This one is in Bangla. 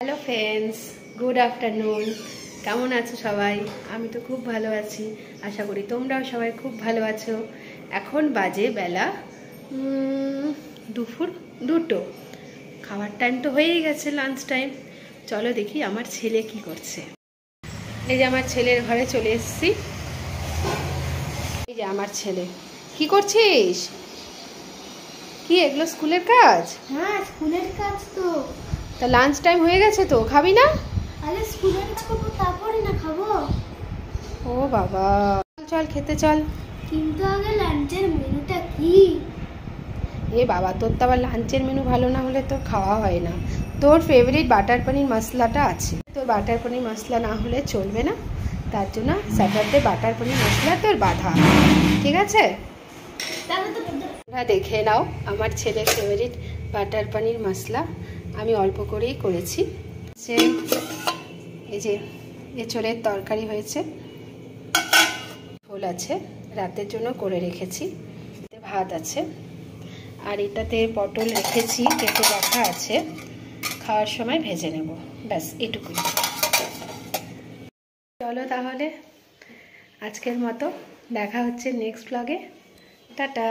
Hello friends, good afternoon. কেমন আছো সবাই? আমি তো খুব ভালো আছি, আশা করি তোমরাও সবাই খুব ভালো আছো। এখন বাজে বেলা দুপুর 2টো। খাওয়ার টাইম তো হয়েই গেছে, লাঞ্চ টাইম। চলো দেখি আমার ছেলে কি করছে। এই যে আমার ছেলের ঘরে চলে এসেছি। এই যে আমার ছেলে, কি করছিস? কি এগুলো স্কুলের কাজ? হ্যাঁ, স্কুলের কাজ তো। তা লাঞ্চ টাইম হয়ে গেছে তো, খাবি না? আরে স্কুলের কাজ করবো তারপরে না খাবো। ও বাবা, চল খেতে চল। কিন্তু আগে লাঞ্চের মেনুটা কি? এ বাবা, তোর তো আবার লাঞ্চের মেনু ভালো না হলে তোর খাওয়া হয় না। তোর ফেভারিট বাটার পনির মশলাটা আছে, তোর বাটার পনির মশলা না হলে চলবে না। তার জন্য স্যাটারডে বাটার পনির মশলা তোর বাধা, ঠিক আছে? তোমরা দেখে নাও আমার ছেলের ফেভারিট বাটার পনির মশলা। আমি অল্প করেই করেছি। এই যে এঁচোড়ের তরকারি হয়েছে, ঝোল আছে, রাতের জন্য করে রেখেছি, ভাত আছে, আর এটাতে পটল রেখেছি, কেটে রাখা আছে, খাওয়ার সময় ভেজে নেব, ব্যাস এটুকুই। চলো তাহলে আজকের মতো দেখা হচ্ছে নেক্সট ব্লগে। টাটা।